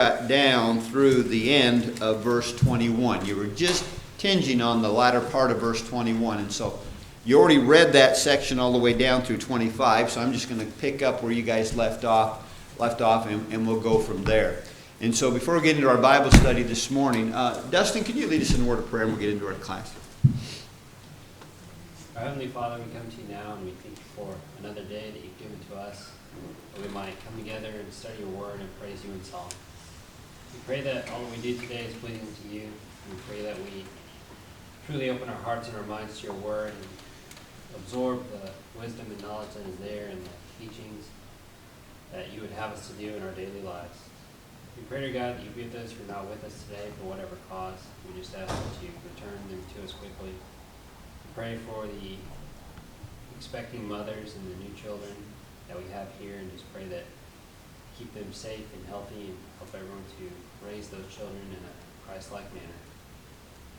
got down through the end of verse 21. You were just tinging on the latter part of verse 21. And so you already read that section all the way down through 25. So I'm just going to pick up where you guys left off and we'll go from there. And so before we get into our Bible study this morning, Dustin, can you lead us in a word of prayer and we'll get into our class? Our Heavenly Father, we come to you now and we thank you for another day that you've given to us, that we might come together and study your word and praise you in song. We pray that all that we do today is pleasing to you. We pray that we truly open our hearts and our minds to your word and absorb the wisdom and knowledge that is there and the teachings that you would have us to do in our daily lives. We pray to God that you be with us if you're not with us today for whatever cause. We just ask that you return them to us quickly. We pray for the expecting mothers and the new children that we have here, and just pray that keep them safe and healthy and help everyone to raise those children in a Christ-like manner.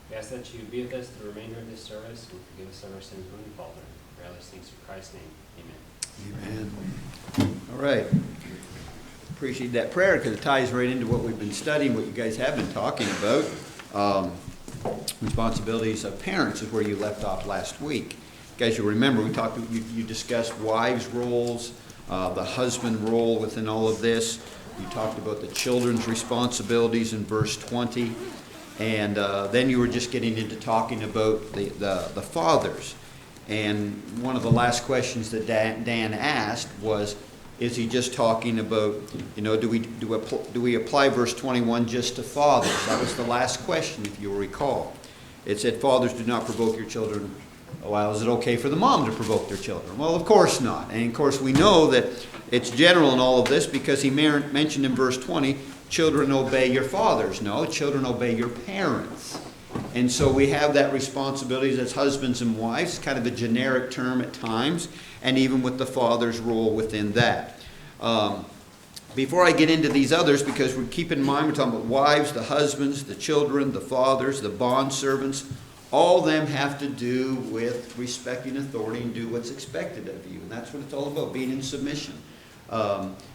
We ask that you be with us the remainder of this service and forgive us of our sins when we falter. We pray all these things in Christ's name. Amen. Amen. All right. Appreciate that prayer because it ties right into what we've been studying, what you guys have been talking about. Responsibilities of parents is where you left off last week. Guys, you'll remember you discussed wives' roles, the husband role within all of this. You talked about the children's responsibilities in verse 20. And then you were just getting into talking about the fathers. And one of the last questions that Dan asked was, is he just talking about, do we apply verse 21 just to fathers? That was the last question, if you'll recall. It said, fathers, do not provoke your children. Well, is it okay for the mom to provoke their children? Well, of course not. And of course we know that it's general in all of this because he mentioned in verse 20, children obey your fathers. No, children obey your parents. And so we have that responsibility as husbands and wives, kind of a generic term at times, and even with the father's role within that. Before I get into these others, because we keep in mind we're talking about wives, the husbands, the children, the fathers, the bondservants, all of them have to do with respecting authority and do what's expected of you. And that's what it's all about, being in submission.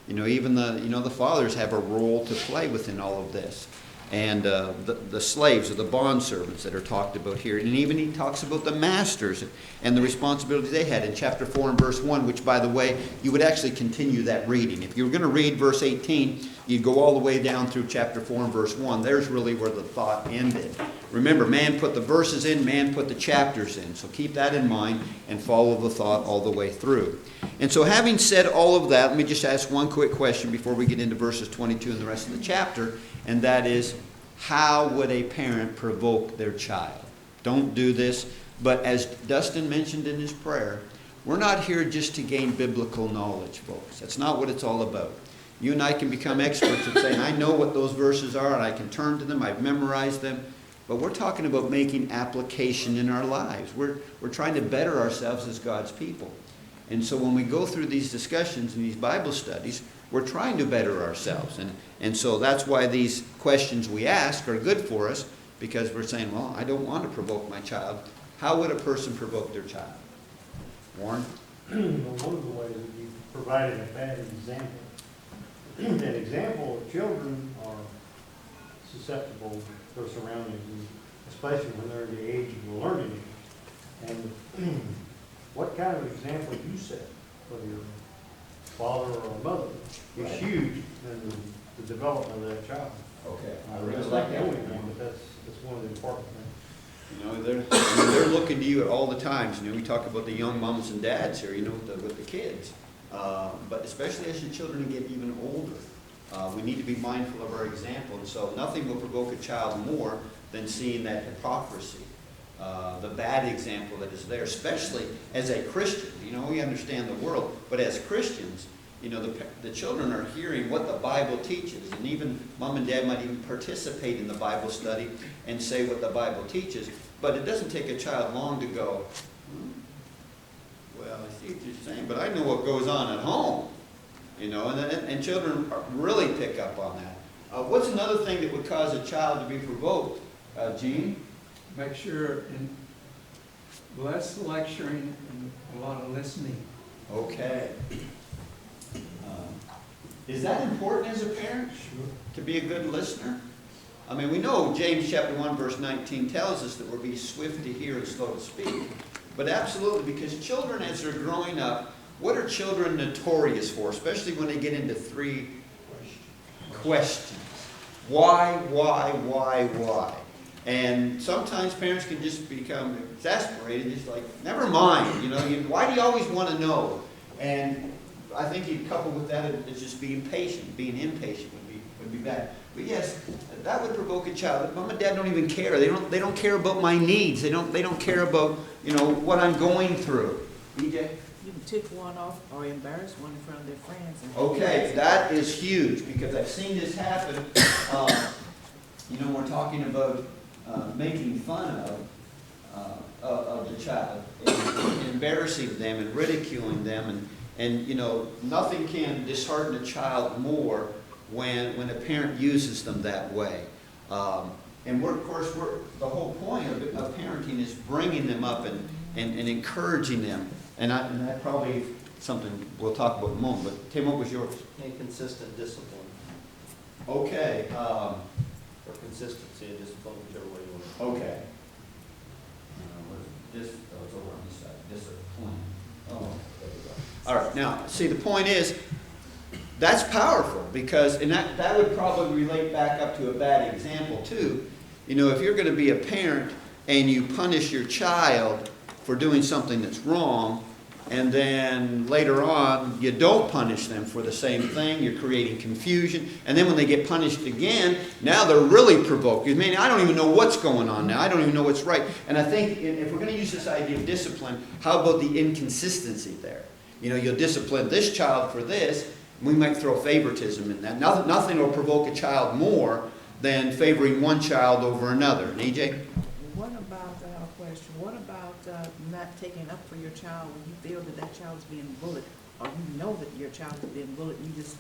Even the fathers have a role to play within all of this. And the slaves or the bondservants that are talked about here. And even he talks about the masters and the responsibilities they had in chapter 4 and verse 1, which, by the way, you would actually continue that reading. If you were going to read verse 18, you'd go all the way down through chapter 4 and verse 1. There's really where the thought ended. Remember, man put the verses in, man put the chapters in. So keep that in mind and follow the thought all the way through. And so having said all of that, let me just ask one quick question before we get into verses 22 and the rest of the chapter. And that is, how would a parent provoke their child? Don't do this. But as Dustin mentioned in his prayer, we're not here just to gain biblical knowledge, folks. That's not what it's all about. You and I can become experts at saying, I know what those verses are and I can turn to them, I've memorized them. But we're talking about making application in our lives. We're trying to better ourselves as God's people. And so when we go through these discussions and these Bible studies, we're trying to better ourselves. And so that's why these questions we ask are good for us, because we're saying, well, I don't want to provoke my child. How would a person provoke their child? Warren? Well, one of the ways that you provided a bad example. An example of children are susceptible to their surroundings, especially when they're in the age of the learning age. And what kind of example you set for your father or mother is huge in the development of that child. Okay. I really like the only thing, but that's one of the important things. They're looking to you at all the times. We talk about the young moms and dads here, with the kids. But especially as your children get even older, we need to be mindful of our example. And so nothing will provoke a child more than seeing that hypocrisy. The bad example that is there, especially as a Christian. We understand the world, but as Christians, the children are hearing what the Bible teaches, and even mom and dad might even participate in the Bible study and say what the Bible teaches, but it doesn't take a child long to go, well, I see what you're saying, but I know what goes on at home, and children really pick up on that. What's another thing that would cause a child to be provoked, Gene? Make sure in less lecturing and a lot of listening. Okay. Is that important as a parent, Sure. to be a good listener? I mean, we know James chapter 1, verse 19 tells us that we'll be swift to hear and slow to speak. But absolutely, because children, as they're growing up, what are children notorious for, especially when they get into 3 questions? Why? And sometimes parents can just become exasperated, just like, never mind, why do you always want to know? And I think you couple with that is just being patient. Being impatient would be bad. But yes, that would provoke a child. Mom and Dad don't even care. They don't care about my needs. They don't care about what I'm going through. EJ? You can tick one off or embarrass one in front of their friends. Okay, that is huge because I've seen this happen. We're talking about making fun of the child, and embarrassing them and ridiculing them, and nothing can dishearten a child more when a parent uses them that way. And the whole point of parenting is bringing them up and encouraging them. And that probably something we'll talk about in a moment. But Tim, what was yours? Inconsistent discipline, Okay. or consistency of discipline, whichever way you want. Okay. It's over on this side. Discipline. Oh, there we go. All right. Now, see, the point is, that's powerful because, and that would probably relate back up to a bad example too. If you're going to be a parent and you punish your child for doing something that's wrong, and then later on you don't punish them for the same thing, you're creating confusion, and then when they get punished again, now they're really provoked. I mean, I don't even know what's going on now. I don't even know what's right. And I think if we're going to use this idea of discipline, how about the inconsistency there? You'll discipline this child for this. We might throw favoritism in that. Nothing will provoke a child more than favoring one child over another. And EJ? What about, I have a question, what about not taking up for your child when you feel that child is being bullied, or you know that your child is being bullied, and you just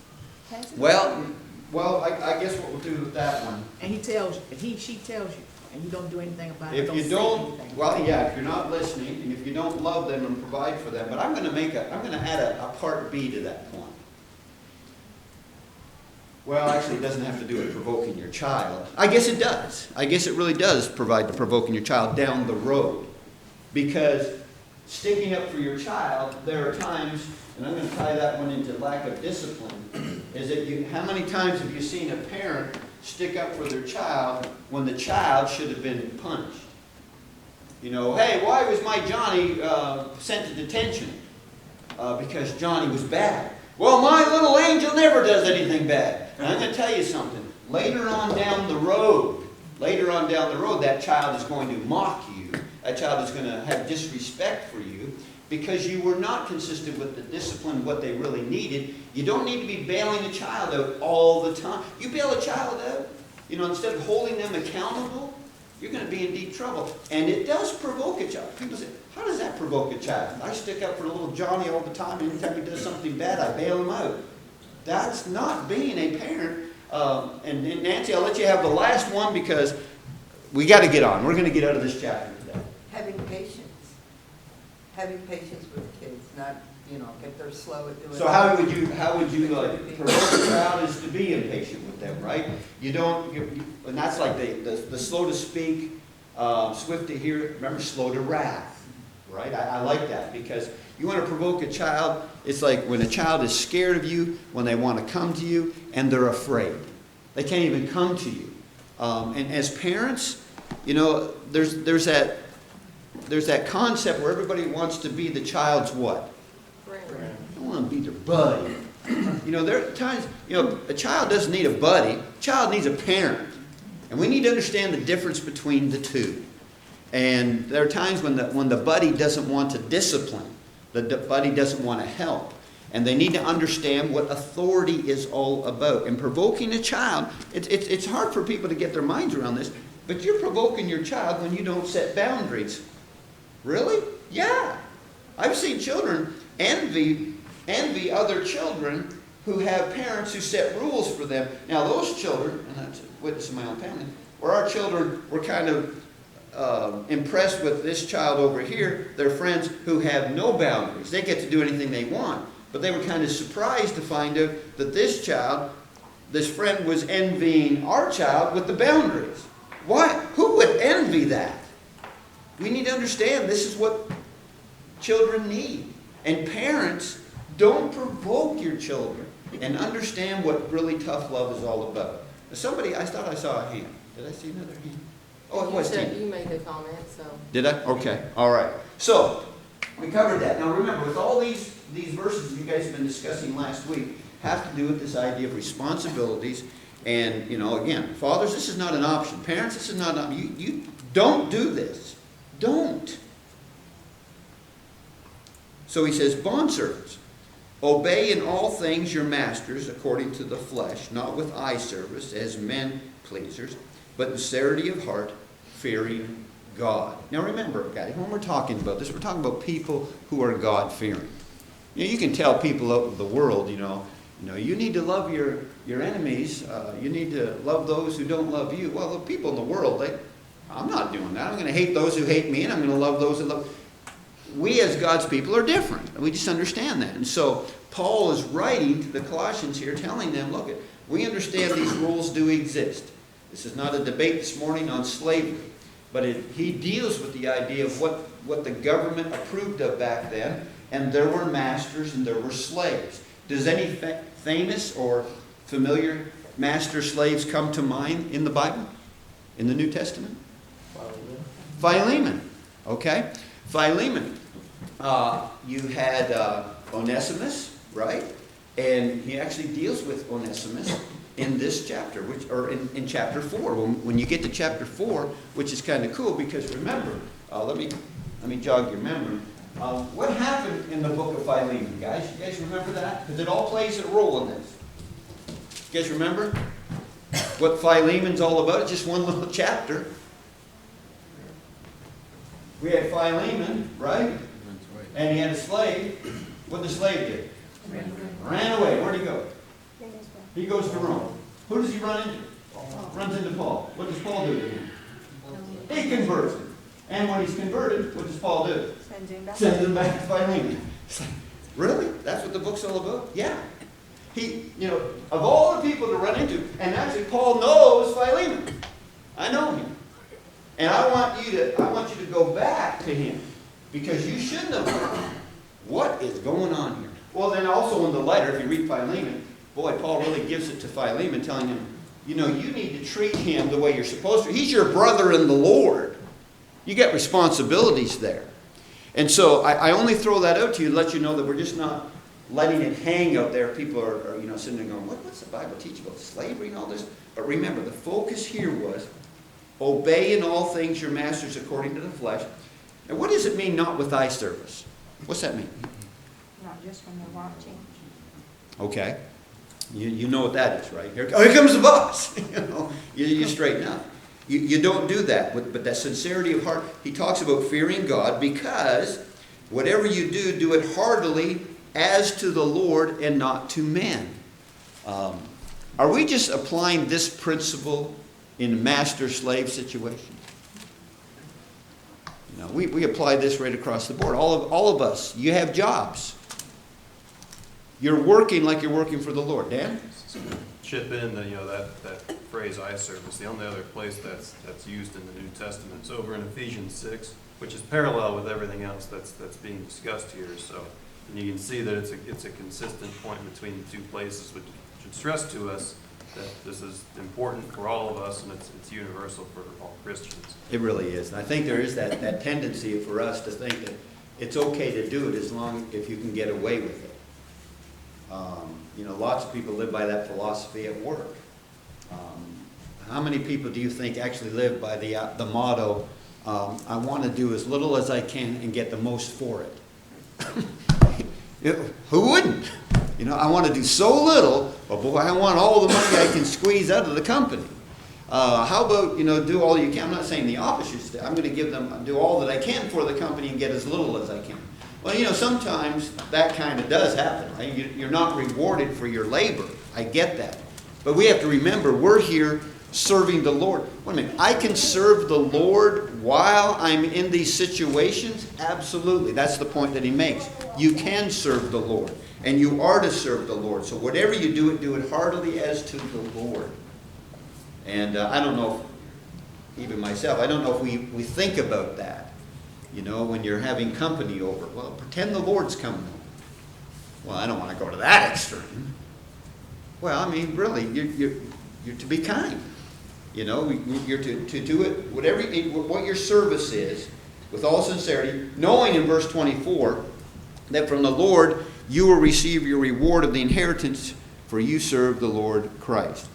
pass it? Well, I guess what we'll do with that one. And he tells you, she tells you, and you don't do anything about it. If you don't, if you're not listening, and if you don't love them and provide for them, but I'm going to add a part B to that point. Well, actually, it doesn't have to do with provoking your child. I guess it does. I guess it really does provide the provoking your child down the road. Because sticking up for your child, there are times, and I'm going to tie that one into lack of discipline, is that how many times have you seen a parent stick up for their child when the child should have been punished? Hey, why was my Johnny sent to detention? Because Johnny was bad. Well, my little angel never does anything bad. And I'm going to tell you something. Later on down the road, that child is going to mock you. That child is going to have disrespect for you because you were not consistent with the discipline, what they really needed. You don't need to be bailing a child out all the time. You bail a child out, instead of holding them accountable, you're going to be in deep trouble. And it does provoke a child. People say, how does that provoke a child? I stick up for little Johnny all the time. Anytime he does something bad, I bail him out. That's not being a parent. And Nancy, I'll let you have the last one because we got to get on. We're going to get out of this chapter today. Having patience. Having patience with kids, not, if they're slow at doing it. So how would you provoke a child is to be impatient with them, right? You don't, and that's like the slow to speak, swift to hear, remember slow to wrath, right? I like that because you want to provoke a child, it's like when a child is scared of you, when they want to come to you, and they're afraid. They can't even come to you. And as parents, there's that concept where everybody wants to be the child's what? Friend. I want to be their buddy. There are times, a child doesn't need a buddy. A child needs a parent. And we need to understand the difference between the two. And there are times when the buddy doesn't want to discipline. The buddy doesn't want to help. And they need to understand what authority is all about. And provoking a child, it's hard for people to get their minds around this, but you're provoking your child when you don't set boundaries. Really? Yeah. I've seen children envy other children who have parents who set rules for them. Now those children, and that's a witness in my own family, where our children were kind of impressed with this child over here, their friends who have no boundaries. They get to do anything they want. But they were kind of surprised to find out that this friend was envying our child with the boundaries. Why? Who would envy that? We need to understand this is what children need. And parents, don't provoke your children, and understand what really tough love is all about. I thought I saw a hand. Did I see another hand? Oh, it was Tina. You made the comment, so. Did I? Okay. All right. So, we covered that. Now remember, with all these verses you guys have been discussing last week, have to do with this idea of responsibilities. And, again, fathers, this is not an option. Parents, this is not an option. You don't do this. Don't. So he says, bondservants, obey in all things your masters according to the flesh, not with eye service as men pleasers, but in sincerity of heart, fearing God. Now remember, guys, when we're talking about this, we're talking about people who are God-fearing. You can tell people out in the world, you need to love your enemies. You need to love those who don't love you. Well, the people in the world, I'm not doing that. I'm going to hate those who hate me, and I'm going to love those who love. We as God's people are different. We just understand that. And so Paul is writing to the Colossians here, telling them, look, we understand these rules do exist. This is not a debate this morning on slavery, but he deals with the idea of what the government approved of back then, and there were masters and there were slaves. Does any famous or familiar master slaves come to mind in the Bible, in the New Testament? Philemon. Okay? Philemon. You had Onesimus, right? And he actually deals with Onesimus in this chapter, in chapter 4. When you get to chapter 4, which is kind of cool, because remember, let me jog your memory. What happened in the book of Philemon, guys? You guys remember that? Because it all plays a role in this. You guys remember what Philemon's all about? It's just one little chapter. We had Philemon, right? And he had a slave. What did the slave do? Ran away. Where'd he go? He goes to Rome. Who does he run into? Runs into Paul. What does Paul do to him? He converts him. And when he's converted, what does Paul do? Sends him back to Philemon. It's like, really? That's what the book's all about? Yeah. Of all the people to run into, and actually Paul knows Philemon. I know him. And I want you to go back to him, because you should know what is going on here. Well, then also in the letter, if you read Philemon, boy, Paul really gives it to Philemon, telling him, you need to treat him the way you're supposed to. He's your brother in the Lord. You get responsibilities there. And so I only throw that out to you to let you know that we're just not letting it hang out there. People are sitting there going, what's the Bible teach about slavery and all this? But remember, the focus here was, obey in all things your masters according to the flesh. And what does it mean, not with eye service? What's that mean? Not just when they're watching. Okay. You know what that is, right? Here comes the boss. You straighten up. You don't do that. But that sincerity of heart, he talks about fearing God, because whatever you do it heartily as to the Lord and not to men. Are we just applying this principle in master-slave situations? We apply this right across the board. All of us, you have jobs. You're working like you're working for the Lord. Dan? Chip in that phrase "eye service." The only other place that's used in the New Testament is over in Ephesians 6, which is parallel with everything else that's being discussed here. So, and you can see that it's a consistent point between the two places, which should stress to us that this is important for all of us, and it's universal for all Christians. It really is. And I think there is that tendency for us to think that it's okay to do it as long if you can get away with it. Lots of people live by that philosophy at work. How many people do you think actually live by the motto, I want to do as little as I can and get the most for it? Who wouldn't? I want to do so little, but boy, I want all the money I can squeeze out of the company. How about, do all you can? I'm not saying the opposite. I'm going to do all that I can for the company and get as little as I can. Well, sometimes that kind of does happen, right? You're not rewarded for your labor. I get that. But we have to remember, we're here serving the Lord. Wait a minute, I can serve the Lord while I'm in these situations? Absolutely. That's the point that he makes. You can serve the Lord, and you are to serve the Lord. So whatever you do it heartily as to the Lord. And I don't know if, even myself, I don't know if we think about that. You know, when you're having company over, well, pretend the Lord's coming. Well, I don't want to go to that extreme. Well, I mean, really, you're to be kind. You know, you're to do it, what your service is, with all sincerity, knowing in verse 24 that from the Lord you will receive your reward of the inheritance, for you serve the Lord Christ.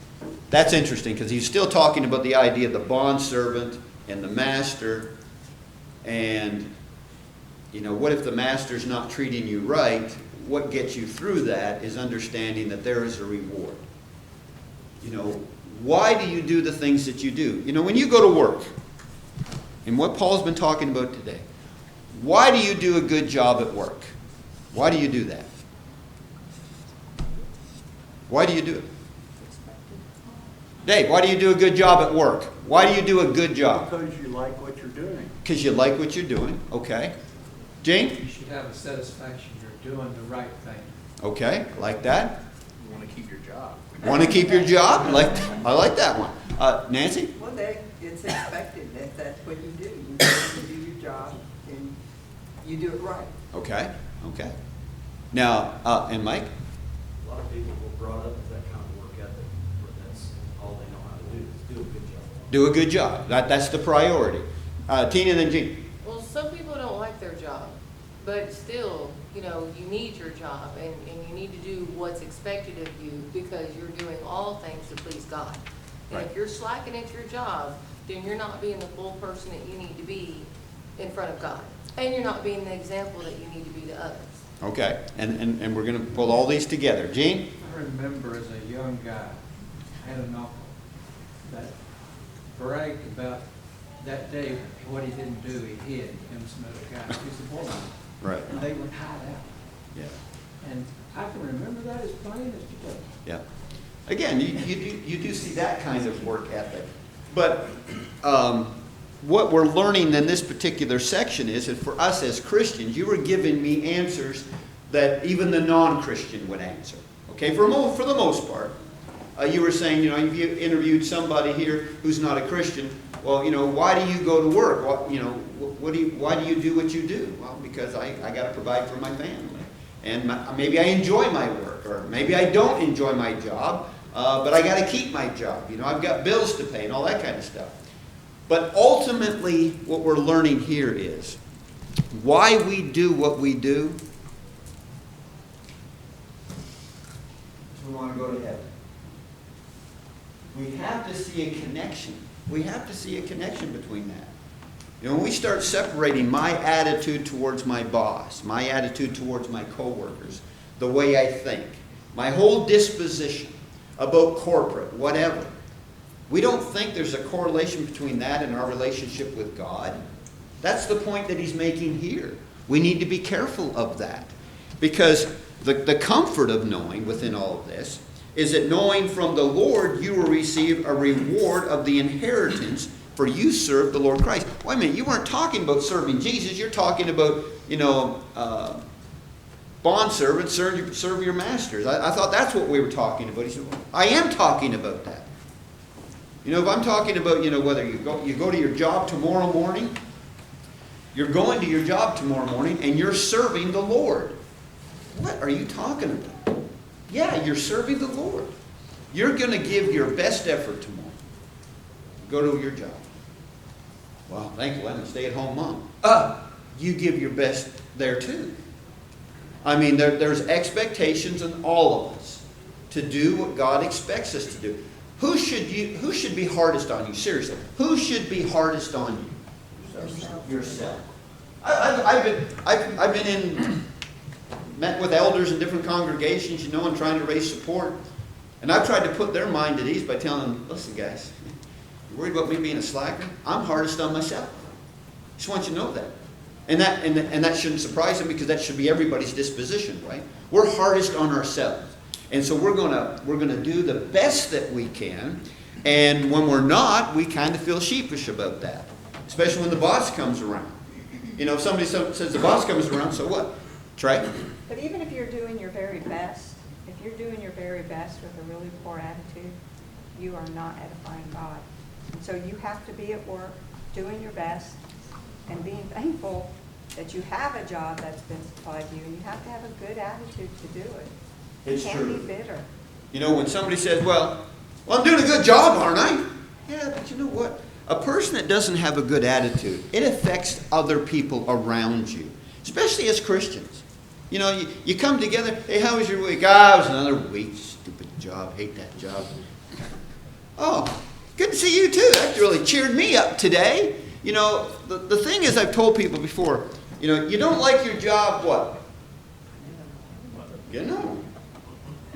That's interesting, because he's still talking about the idea of the bondservant and the master. And, you know, what if the master's not treating you right? What gets you through that is understanding that there is a reward. You know, why do you do the things that you do? You know, when you go to work, and what Paul's been talking about today, why do you do a good job at work? Why do you do that? Why do you do it? Dave, why do you do a good job at work? Why do you do a good job? Because you like what you're doing. Because you like what you're doing. Okay. Gene? You should have a satisfaction you're doing the right thing. Okay, like that. You want to keep your job. Want to keep your job? I like that one. Nancy? Well, it's expected that that's what you do. You go and do your job, and you do it right. Okay, okay. Now, and Mike? A lot of people were brought up with that kind of work ethic, where that's all they know how to do is do a good job. Do a good job. That's the priority. Tina and then Gene. Well, some people don't like their job, but still, you know, you need your job and you need to do what's expected of you because you're doing all things to please God. And Right. if you're slacking at your job, then you're not being the full person that you need to be in front of God. And you're not being the example that you need to be to others. Okay, and we're going to pull all these together. Gene? I remember as a young guy, I had an uncle that bragged about that day what he didn't do, he hid him some other guys. He said, boy, Right. and they would hide out. Yeah. And I can remember that as plain as today. Yeah. Again, you do see that kind of work ethic. But what we're learning in this particular section is that for us as Christians, you were giving me answers that even the non-Christian would answer. Okay, for the most part. You were saying, you know, if you interviewed somebody here who's not a Christian, well, you know, why do you go to work? What, you know, why do you do what you do? Well, because I got to provide for my family. And maybe I enjoy my work, or maybe I don't enjoy my job, but I got to keep my job. You know, I've got bills to pay and all that kind of stuff. But ultimately, what we're learning here is why we do what we do. We want to go to heaven. We have to see a connection. We have to see a connection between that. You know, when we start separating my attitude towards my boss, my attitude towards my coworkers, the way I think, my whole disposition about corporate, whatever, we don't think there's a correlation between that and our relationship with God. That's the point that he's making here. We need to be careful of that. Because the comfort of knowing within all of this is that knowing from the Lord you will receive a reward of the inheritance, for you serve the Lord Christ. Wait a minute, you weren't talking about serving Jesus. You're talking about, you know, bondservants, serve your masters. I thought that's what we were talking about. He said, well, I am talking about that. You know, if I'm talking about, you know, whether you go to your job tomorrow morning, you're going to your job tomorrow morning and you're serving the Lord. What are you talking about? Yeah, you're serving the Lord. You're going to give your best effort tomorrow. Go to your job. Well, thankfully, I'm a stay-at-home mom. You give your best there too. I mean, there's expectations in all of us to do what God expects us to do. Who should be hardest on you? Seriously, who should be hardest on you? Yourself. I've been met with elders in different congregations, you know, and trying to raise support. And I've tried to put their mind at ease by telling them, listen, guys, you're worried about me being a slacker? I'm hardest on myself. Just want you to know that. And that shouldn't surprise them, because that should be everybody's disposition, right? We're hardest on ourselves. And so we're gonna do the best that we can And when we're not, we kind of feel sheepish about that, especially when the boss comes around. You know, if somebody says the boss comes around, so what? Trey? But even if you're doing your very best, if you're doing your very best with a really poor attitude, you are not edifying God. And so you have to be at work, doing your best, and being thankful that you have a job that's been supplied to you, and you have to have a good attitude to do it. It's You can't true. be bitter. You know, when somebody says, well, I'm doing a good job, aren't I? Yeah, but you know what? A person that doesn't have a good attitude, it affects other people around you, especially as Christians. You know, you come together, hey, how was your week? Ah, it was another week. Stupid job. Hate that job. Oh, good to see you too. That really cheered me up today. You know, the thing is, I've told people before, you know, you don't like your job, what? You know.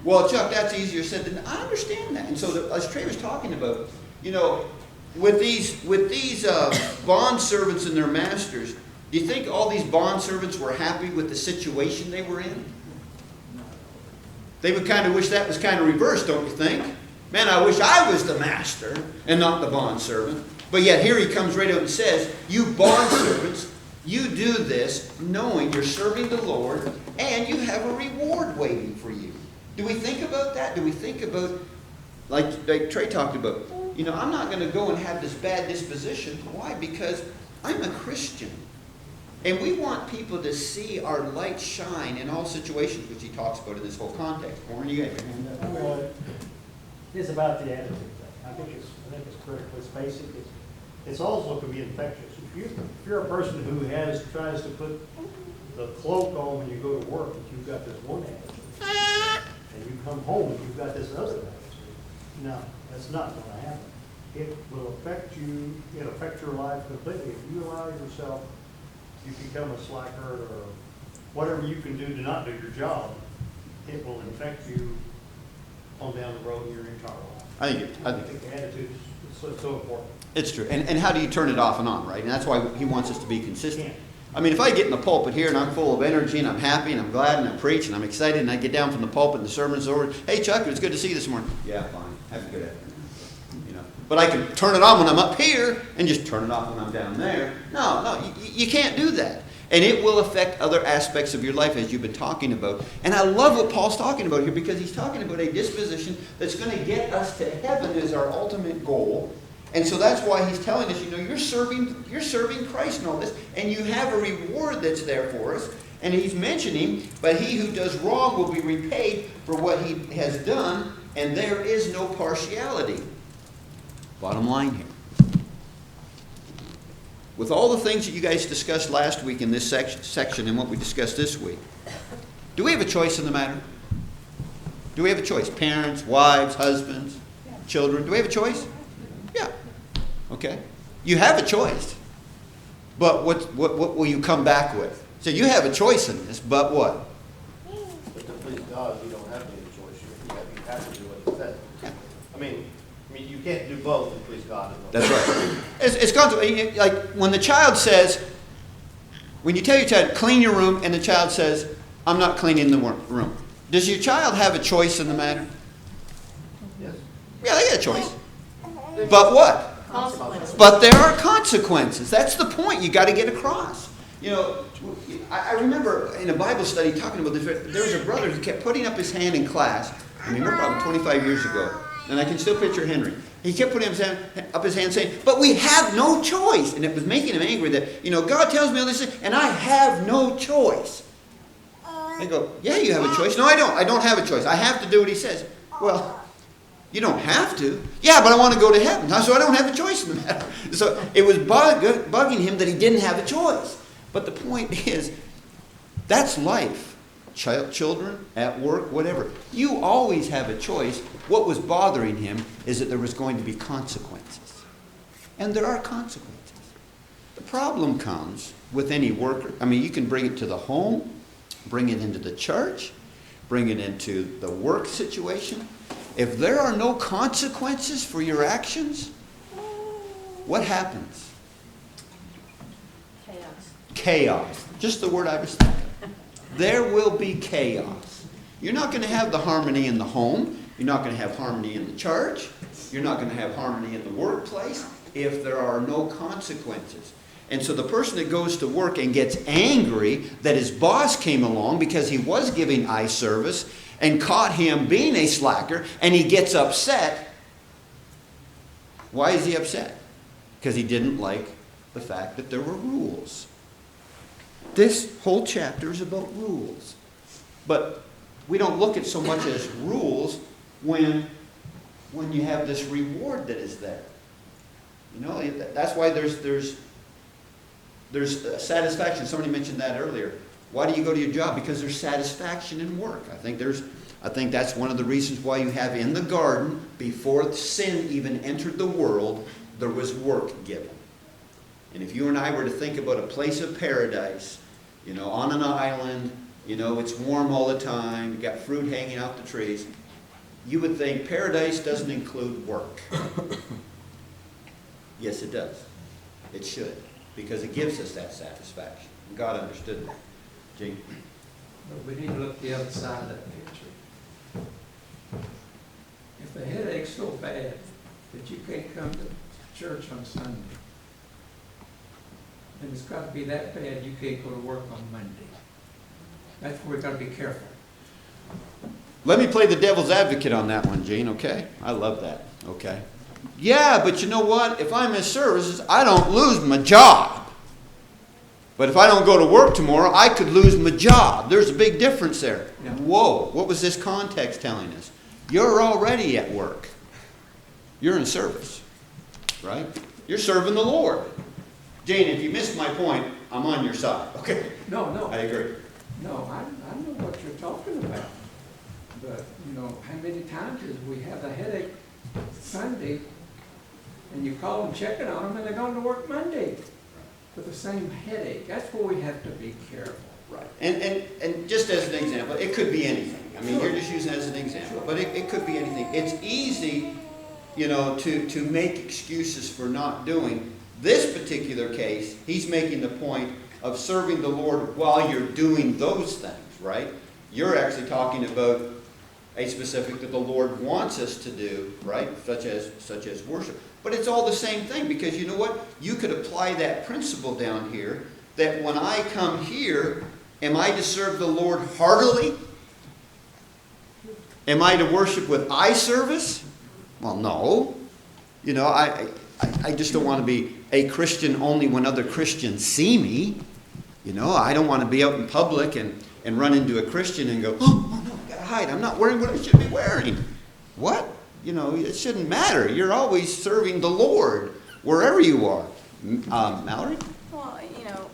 Well, Chuck, that's easier said than I understand that. And so, as Trey was talking about, you know, with these bond servants and their masters, do you think all these bond servants were happy with the situation they were in? They would kind of wish that was kind of reversed, don't you think? Man, I wish I was the master and not the bond servant. But yet here he comes right out and says, you bond servants, you do this knowing you're serving the Lord and you have a reward waiting for you. Do we think about that? Do we think about, like Trey talked about, you know, I'm not going to go and have this bad disposition. Why? Because I'm a Christian. And we want people to see our light shine in all situations, which he talks about in this whole context. Warren, you got your hand up? Well, it's about the attitude thing. I think it's critical. It's basic. It's also can be infectious. If you're a person who tries to put the cloak on when you go to work, but you've got this one attitude, and you come home and you've got this other attitude, no, that's not going to happen. It will affect you. It'll affect your life completely if you allow yourself. You become a slacker or whatever you can do to not do your job, it will infect you on down the road in your entire life. I think the attitude is so important. it's true. And how do you turn it off and on, right? And that's why he wants us to be consistent. Can't. I mean, if I get in the pulpit here and I'm full of energy and I'm happy and I'm glad and I preach and I'm excited and I get down from the pulpit and the sermon's over, hey Chuck, it was good to see you this morning. Yeah, fine. Have a good afternoon. You know, but I can turn it on when I'm up here and just turn it off when I'm down there. No, you can't do that. And it will affect other aspects of your life as you've been talking about. And I love what Paul's talking about here because he's talking about a disposition that's going to get us to heaven as our ultimate goal. And so that's why he's telling us, you know, you're serving Christ and all this, and you have a reward that's there for us. And he's mentioning, but he who does wrong will be repaid for what he has done, and there is no partiality. Bottom line here. With all the things that you guys discussed last week in this section and what we discussed this week, do we have a choice in the matter? Do we have a choice? Parents, wives, husbands, children, do we have a choice? Yeah. Okay. You have a choice. But what will you come back with? So you have a choice in this, but what? But to please God, you don't have any choice. You have to do what He says. I mean, you can't do both and please God. That's right. It's constant. Like when the child says, when you tell your child, clean your room, and the child says, I'm not cleaning the room. Does your child have a choice in the matter? Yes. Yeah, they got a choice. But what? Consequences. But there are consequences. That's the point you got to get across. You know, I remember in a Bible study talking about this. There was a brother who kept putting up his hand in class. I mean, we're probably 25 years ago. And I can still picture Henry. He kept putting up his hand saying, but we have no choice. And it was making him angry that, you know, God tells me all this, and I have no choice. I go, yeah, you have a choice. No, I don't. I don't have a choice. I have to do what he says. Well, you don't have to. Yeah, but I want to go to heaven. So I don't have a choice in the matter. So it was bugging him that he didn't have a choice. But the point is, that's life. Children, at work, whatever. You always have a choice. What was bothering him is that there was going to be consequences. And there are consequences. The problem comes with any worker. I mean, you can bring it to the home, bring it into the church, bring it into the work situation. If there are no consequences for your actions, what happens? Chaos. Just the word I was thinking. There will be chaos. You're not going to have the harmony in the home. You're not going to have harmony in the church. You're not going to have harmony in the workplace if there are no consequences. And so the person that goes to work and gets angry that his boss came along because he was giving eye service and caught him being a slacker, and he gets upset. Why is he upset? Because he didn't like the fact that there were rules. This whole chapter is about rules. But we don't look at so much as rules when you have this reward that is there. You know, that's why there's satisfaction. Somebody mentioned that earlier. Why do you go to your job? Because there's satisfaction in work. I think that's one of the reasons why you have in the garden, before sin even entered the world, there was work given. And if you and I were to think about a place of paradise, you know, on an island, you know, it's warm all the time, you got fruit hanging off the trees, you would think paradise doesn't include work. Yes, it does. It should, because it gives us that satisfaction. God understood that. Gene? But we need to look the other side of that picture. If the headache's so bad that you can't come to church on Sunday, then it's got to be that bad you can't go to work on Monday. That's where we've got to be careful. Let me play the devil's advocate on that one, Gene, okay? I love that, okay? Yeah, but you know what? If I'm in services, I don't lose my job. But if I don't go to work tomorrow, I could lose my job. There's a big difference there. Yeah. Whoa, what was this context telling us? You're already at work. You're in service, right? You're serving the Lord. Jane, if you missed my point, I'm on your side, okay? No. I agree. No, I know what you're talking about. But, you know, how many times is we have a headache Sunday, and you call them checking on them, and they're going to work Monday with the same headache. That's where we have to be careful. Right. And just as an example, it could be anything. I mean, you're just using it as an example, but it could be anything. It's easy, you know, to make excuses for not doing. This particular case, he's making the point of serving the Lord while you're doing those things, right? You're actually talking about a specific that the Lord wants us to do, right? Such as worship. But it's all the same thing, because you know what? You could apply that principle down here, that when I come here, am I to serve the Lord heartily? Am I to worship with eye service? Well, no. You know, I just don't want to be a Christian only when other Christians see me. You know, I don't want to be out in public and run into a Christian and go, oh no, I gotta hide. I'm not wearing what I should be wearing. What? You know, it shouldn't matter. You're always serving the Lord wherever you are. Mallory? Well, you know,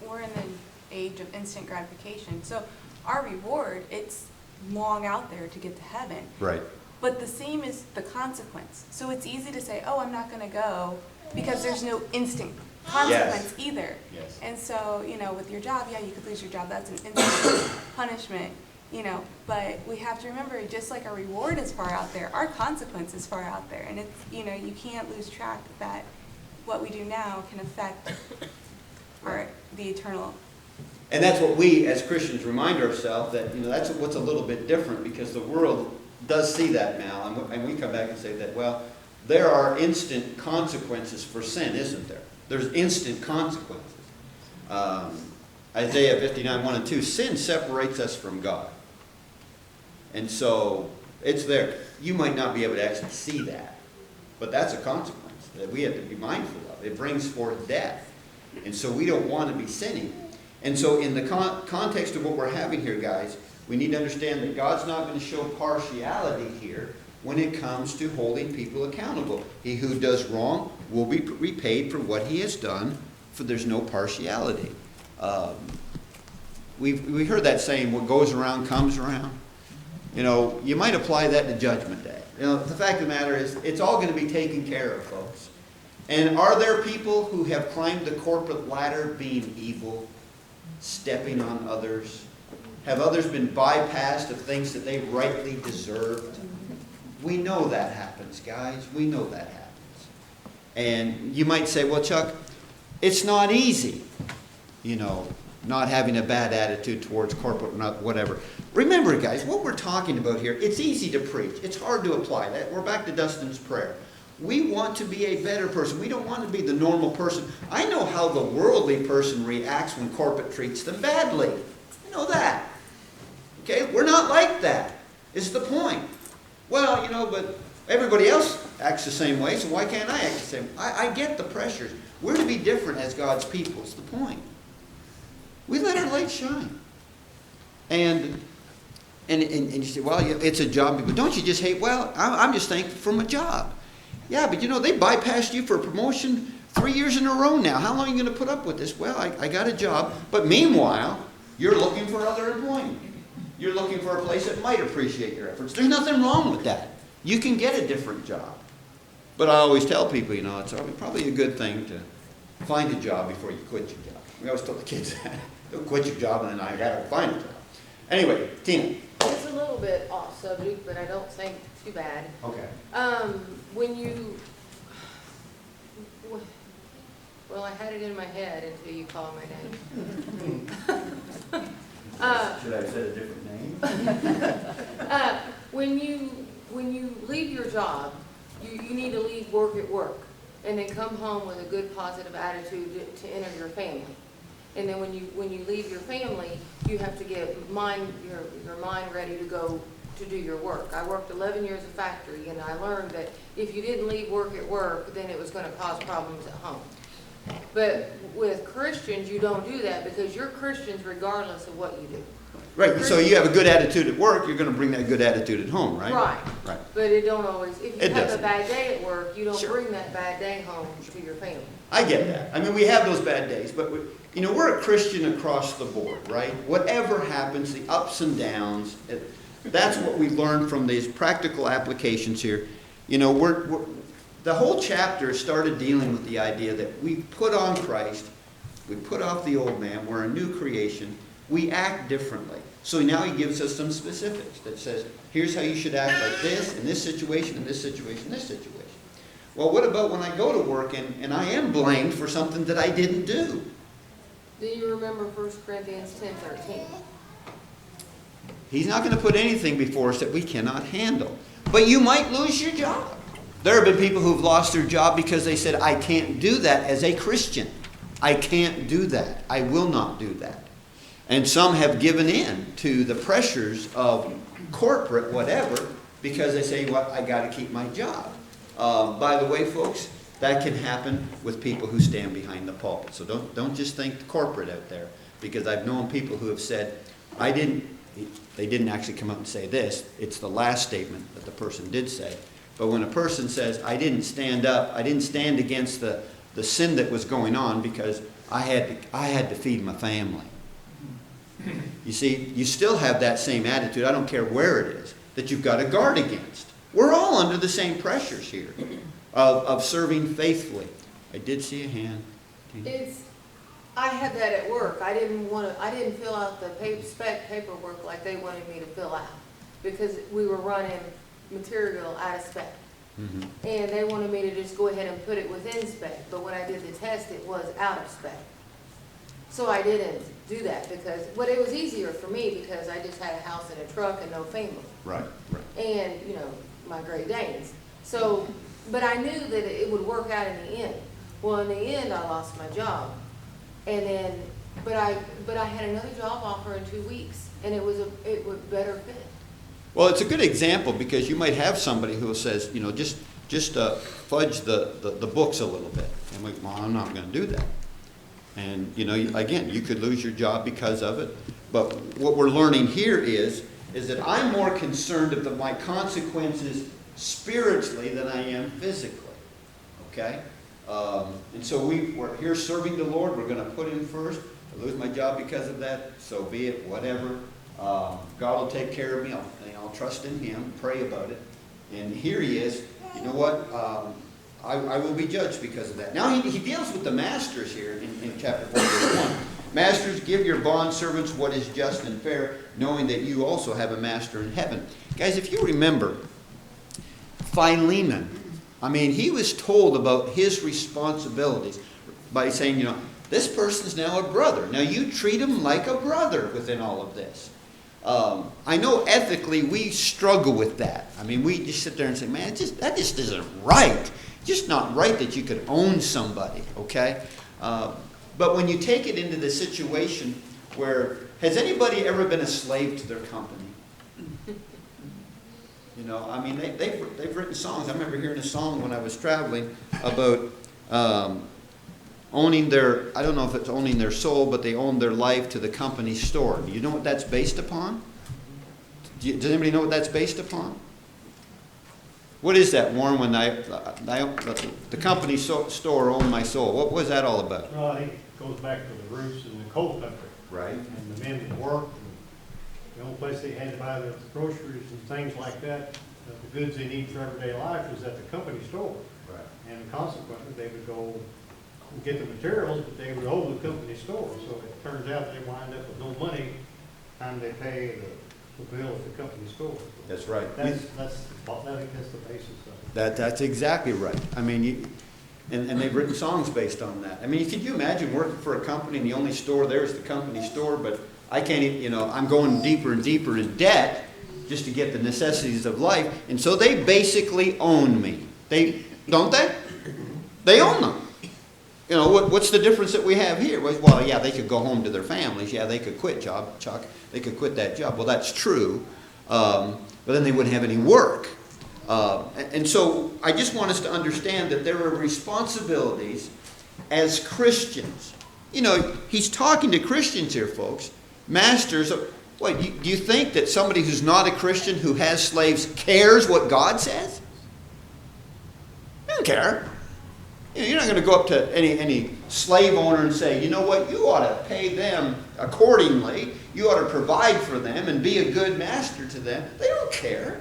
we're in the age of instant gratification. So our reward, it's long out there to get to heaven. Right. But the same is the consequence. So it's easy to say, oh, I'm not going to go, because there's no instant consequence either. Yes. And so, you know, with your job, yeah, you could lose your job. That's an instant punishment, you know. But we have to remember, just like our reward is far out there, our consequence is far out there. And it's, you know, you can't lose track that what we do now can affect the eternal. And that's what we as Christians remind ourselves, that, you know, that's what's a little bit different, because the world does see that now. And we come back and say that, well, there are instant consequences for sin, isn't there? There's instant consequences. Isaiah 59, 1 and 2, sin separates us from God. And so it's there. You might not be able to actually see that, but that's a consequence that we have to be mindful of. It brings forth death. And so we don't want to be sinning. And so in the context of what we're having here, guys, we need to understand that God's not going to show partiality here when it comes to holding people accountable. He who does wrong will be repaid for what he has done, for there's no partiality. We heard that saying, what goes around comes around. You know, you might apply that to Judgment Day. You know, the fact of the matter is, it's all going to be taken care of, folks. And are there people who have climbed the corporate ladder being evil, stepping on others? Have others been bypassed of things that they rightly deserved? We know that happens, guys. We know that happens. And you might say, well, Chuck, it's not easy, you know, not having a bad attitude towards corporate, not whatever. Remember, guys, what we're talking about here, it's easy to preach. It's hard to apply. We're back to Dustin's prayer. We want to be a better person. We don't want to be the normal person. I know how the worldly person reacts when corporate treats them badly. I know that. Okay? We're not like that, is the point. Well, but everybody else acts the same way, so why can't I act the same way? I get the pressures. We're to be different as God's people, is the point. We let our light shine. And you say, well, it's a job. But don't you just hate, well, I'm just thankful for my job. Yeah, but they bypassed you for a promotion 3 years in a row now. How long are you going to put up with this? Well, I got a job. But meanwhile, you're looking for other employment. You're looking for a place that might appreciate your efforts. There's nothing wrong with that. You can get a different job. But I always tell people, it's probably a good thing to find a job before you quit your job. We always tell the kids that. Don't quit your job and then I got to find a job. Anyway, Tina. It's a little bit off subject, but I don't think too bad. Okay. Well, I had it in my head until you called my name. Should I have said a different name? When you leave your job, you need to leave work at work, and then come home with a good positive attitude to enter your family. And then when you leave your family, you have to get your mind ready to go to do your work. I worked 11 years of factory, and I learned that if you didn't leave work at work, then it was going to cause problems at home. But with Christians, you don't do that because you're Christians regardless of what you do. Right, so you have a good attitude at work, you're going to bring that good attitude at home, right? Right. But it don't always, if you have doesn't. a bad day at work, you don't Sure. bring that bad day home to your family. I get that. I mean, we have those bad days, but we're a Christian across the board, right? Whatever happens, the ups and downs, that's what we learned from these practical applications here. The whole chapter started dealing with the idea that we put on Christ, we put off the old man, we're a new creation, we act differently. So now he gives us some specifics that says, here's how you should act like this, in this situation, in this situation, in this situation. Well, what about when I go to work and I am blamed for something that I didn't do? Do you remember 1 Corinthians 10:13? He's not going to put anything before us that we cannot handle. But you might lose your job. There have been people who've lost their job because they said, I can't do that as a Christian. I can't do that. I will not do that. And some have given in to the pressures of corporate whatever because they say, well, I got to keep my job. By the way, folks, that can happen with people who stand behind the pulpit. So don't just think corporate out there, because I've known people who have said, they didn't actually come up and say this. It's the last statement that the person did say. But when a person says, I didn't stand up, I didn't stand against the sin that was going on because I had to feed my family. You see, you still have that same attitude, I don't care where it is, that you've got to guard against. We're all under the same pressures here of serving faithfully. I did see a hand. I had that at work. I didn't fill out the spec paperwork like they wanted me to fill out because we were running material out of spec. Mm-hmm. And they wanted me to just go ahead and put it within spec, but when I did the test, it was out of spec. So I didn't do that but it was easier for me because I just had a house and a truck and no family. Right. And, my Great Danes. So, but I knew that it would work out in the end. Well, in the end, I lost my job. And then, but I had another job offer in 2 weeks, and it was better fit. Well, it's a good example because you might have somebody who says, just fudge the books a little bit. And well, I'm not going to do that. And, again, you could lose your job because of it. But what we're learning here is that I'm more concerned of my consequences spiritually than I am physically. Okay? And so we're here serving the Lord. We're going to put Him first. I lose my job because of that. So be it, whatever. God will take care of me. I'll trust in Him, pray about it. And here He is. You know what? I will be judged because of that. Now he deals with the masters here in chapter 4, verse 1. Masters, give your bondservants what is just and fair, knowing that you also have a master in heaven. Guys, if you remember, Philemon, he was told about his responsibilities by saying, this person's now a brother. Now you treat him like a brother within all of this. I know ethically we struggle with that. I mean, we just sit there and say, man, that just isn't right. Just not right that you could own somebody, okay? But when you take it into the situation where, has anybody ever been a slave to their company? You know, I mean, they've written songs. I remember hearing a song when I was traveling about owning their, I don't know if it's owning their soul, but they own their life to the company store. Do you know what that's based upon? Does anybody know what that's based upon? What is that, Warren, when the company store owned my soul? What was that all about? Well, I think it goes back to the roots in the coal country. Right. And the men that worked, and the only place they had to buy the groceries and things like that, the goods they need for everyday life was at the company store. Right. And consequently, they would go and get the materials, but they would owe the company store. So it turns out they wind up with no money time they pay the bill at the company store. That's right. I think that's the basis of it. That's exactly right. I mean, and they've written songs based on that. I mean, could you imagine working for a company and the only store there is the company store, but I can't even, you know, I'm going deeper and deeper in debt just to get the necessities of life. And so they basically own me. Don't they? They own them. You know, what's the difference that we have here? Well, yeah, they could go home to their families. Yeah, they could quit Chuck. They could quit that job. Well, that's true. But then they wouldn't have any work. And so I just want us to understand that there are responsibilities as Christians. You know, he's talking to Christians here, folks. Masters, what, do you think that somebody who's not a Christian who has slaves cares what God says? They don't care. You know, you're not going to go up to any slave owner and say, you know what, you ought to pay them accordingly. You ought to provide for them and be a good master to them. They don't care.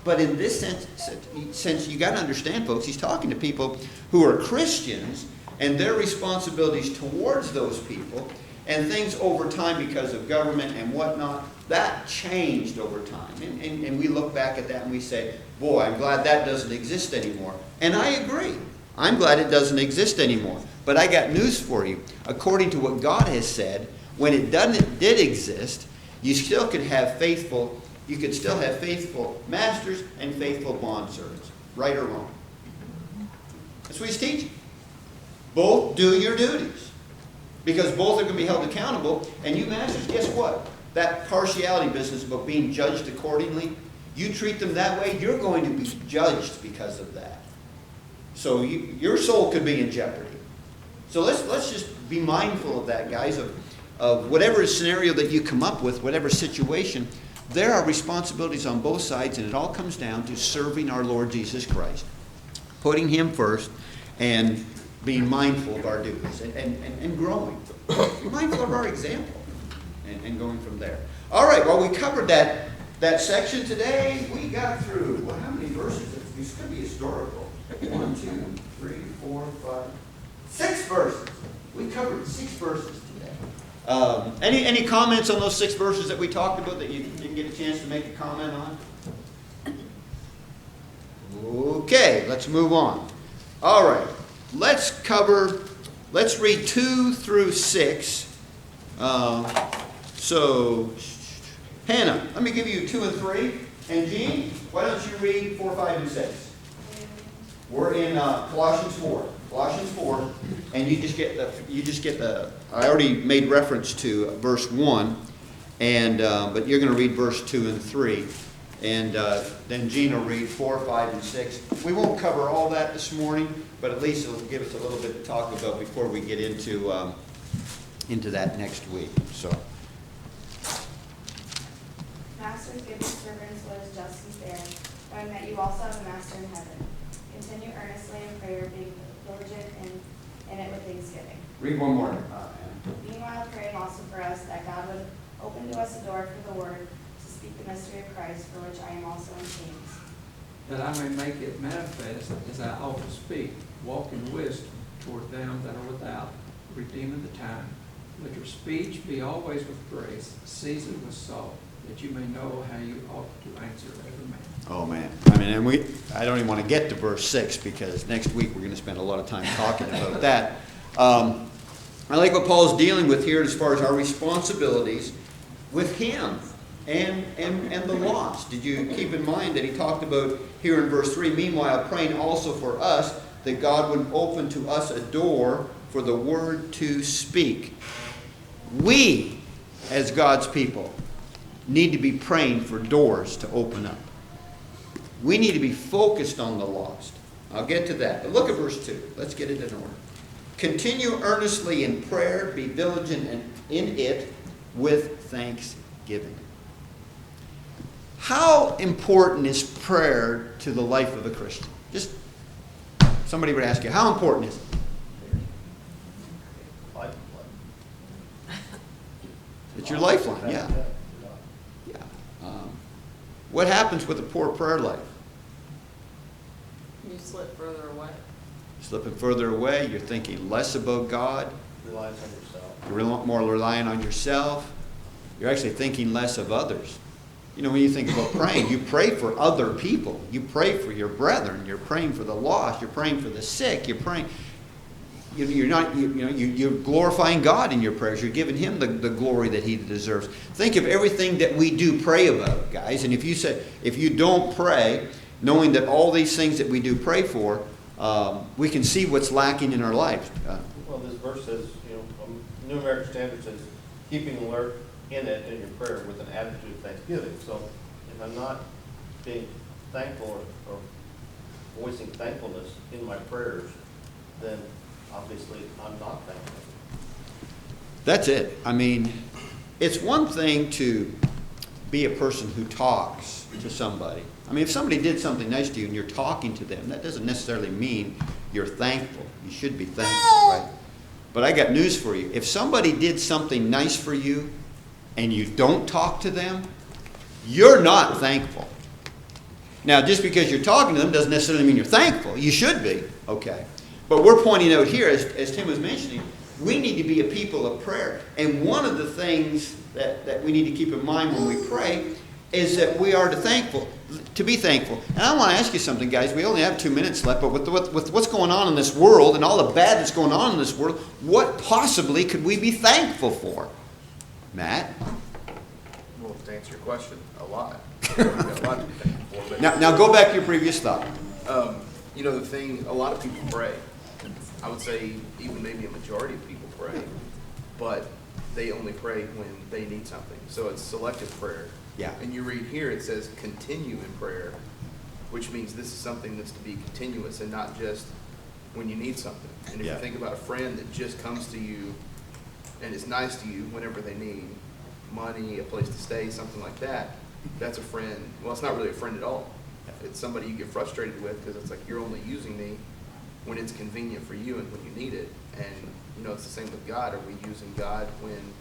But in this sense, you got to understand, folks, he's talking to people who are Christians and their responsibilities towards those people, and things over time because of government and whatnot, that changed over time. And we look back at that and we say, boy, I'm glad that doesn't exist anymore. And I agree. I'm glad it doesn't exist anymore. But I got news for you. According to what God has said, when it did exist, you could still have faithful masters and faithful bondservants, right or wrong. That's what he's teaching. Both do your duties, because both are going to be held accountable. And you masters, guess what? That partiality business about being judged accordingly, you treat them that way, you're going to be judged because of that. So your soul could be in jeopardy. So let's just be mindful of that, guys, of whatever scenario that you come up with, whatever situation. There are responsibilities on both sides, and it all comes down to serving our Lord Jesus Christ, putting Him first, and being mindful of our duties, and growing. Mindful of our example, and going from there. All right, well, we covered that section today. We got through, well, how many verses? It's going to be historical. 1, 2, 3, 4, 5, 6 verses. We covered 6 verses today. Any comments on those 6 verses that we talked about that you didn't get a chance to make a comment on? Okay, let's move on. All right, let's read 2 through 6. So, Hannah, let me give you 2 and 3. And Jean, why don't you read 4, 5, and 6? We're in Colossians 4. Colossians 4, and you just get the. I already made reference to verse 1, and but you're going to read verse 2 and 3, and then Gene will read 4, 5, and 6. We won't cover all that this morning, but at least it'll give us a little bit to talk about before we get into that next week. So. Masters, give your servants what is just and fair, knowing that you also have a master in heaven. Continue earnestly in prayer, being diligent in it with thanksgiving. Read one more. Meanwhile, praying also for us, that God would open to us a door for the word to speak the mystery of Christ, for which I am also in chains. That I may make it manifest as I ought to speak, walk in wisdom toward them that are without, redeeming the time. Let your speech be always with grace, seasoned with salt, that you may know how you ought to answer every man. Oh man, I mean, and I don't even want to get to verse 6 because next week we're going to spend a lot of time talking about that. I like what Paul's dealing with here as far as our responsibilities with Him and the lost. Did you keep in mind that he talked about here in verse 3, meanwhile praying also for us, that God would open to us a door for the word to speak. We, as God's people, need to be praying for doors to open up. We need to be focused on the lost. I'll get to that. But look at verse 2. Let's get it in order. Continue earnestly in prayer, be diligent in it with thanksgiving. How important is prayer to the life of a Christian? Just somebody would ask you, how important is it? It's your lifeline, yeah. What happens with a poor prayer life? You slip further away. Slipping further away, you're thinking less about God. Reliance on yourself. You're more relying on yourself. You're actually thinking less of others. You know, when you think about praying, you pray for other people. You pray for your brethren. You're praying for the lost. You're praying for the sick. You're praying. You're glorifying God in your prayers. You're giving Him the glory that He deserves. Think of everything that we do pray about, guys. And if you don't pray, knowing that all these things that we do pray for, we can see what's lacking in our lives. Well, this verse says, New American Standard says, keeping alert in your prayer with an attitude of thanksgiving. So if I'm not being thankful or voicing thankfulness in my prayers, then obviously I'm not thankful. That's it. I mean, it's one thing to be a person who talks to somebody. I mean, if somebody did something nice to you and you're talking to them, that doesn't necessarily mean you're thankful. You should be thankful, right? But I got news for you. If somebody did something nice for you and you don't talk to them, you're not thankful. Now, just because you're talking to them doesn't necessarily mean you're thankful. You should be, okay? But we're pointing out here, as Tim was mentioning, we need to be a people of prayer. And one of the things that we need to keep in mind when we pray is that we are to be thankful. And I want to ask you something, guys. We only have 2 minutes left, but with what's going on in this world and all the bad that's going on in this world, what possibly could we be thankful for? Matt? Well, to answer your question, a lot. We've got a lot to be thankful for. But Now go back to your previous thought. the thing, a lot of people pray. I would say even maybe a majority of people pray, but they only pray when they need something. So it's selective prayer. Yeah. And you read here, it says continue in prayer, which means this is something that's to be continuous and not just when you need something. And if Yeah. you think about a friend that just comes to you and is nice to you whenever they need money, a place to stay, something like that, that's a friend. Well, it's not really a friend at all. It's somebody you get frustrated with because it's like you're only using me when it's convenient for you and when you need it. And, it's the same with God. Are we using God when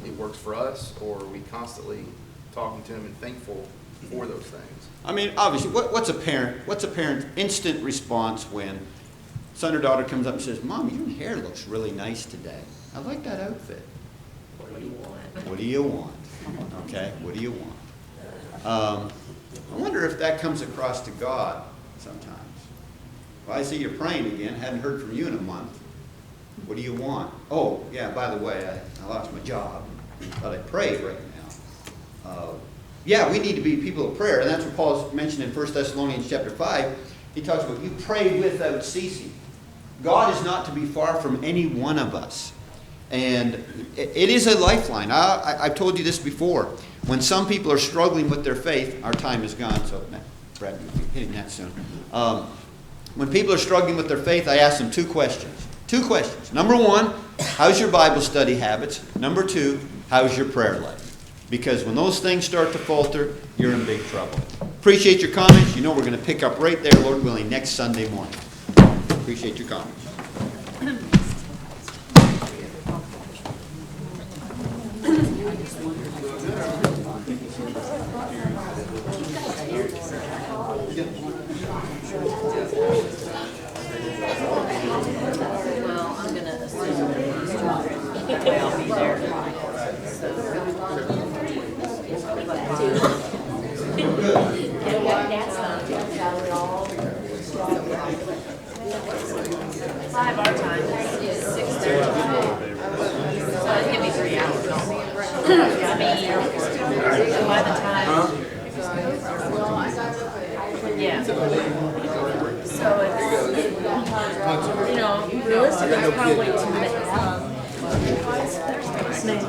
it works for us, or are we constantly talking to Him and thankful for those things? I mean, obviously, what's a parent's instant response when son or daughter comes up and says, "Mom, your hair looks really nice today. I like that outfit." What do you want? What do you want? Okay, what do you want? I wonder if that comes across to God sometimes. Well, I see you're praying again. Hadn't heard from you in a month. What do you want? Oh, yeah, by the way, I lost my job, but I pray right now. Yeah, we need to be people of prayer, and that's what Paul's mentioned in 1 Thessalonians chapter 5. He talks about you pray without ceasing. God is not to be far from any one of us. And it is a lifeline. I've told you this before. When some people are struggling with their faith, our time is gone, so Brad, you'll be hitting that soon. When people are struggling with their faith, I ask them two questions. Number one, how's your Bible study habits? Number two, how's your prayer life? Because when those things start to falter, you're in big trouble. Appreciate your comments. We're going to pick up right there, Lord willing, next Sunday morning. Appreciate your comments. Well, I'm gonna assume that these children, I'll be there. I have our time, it's 6:30. So it'll give me 3 hours. I mean, by the So it's, you know, realistically, it's probably 2 minutes. Snake.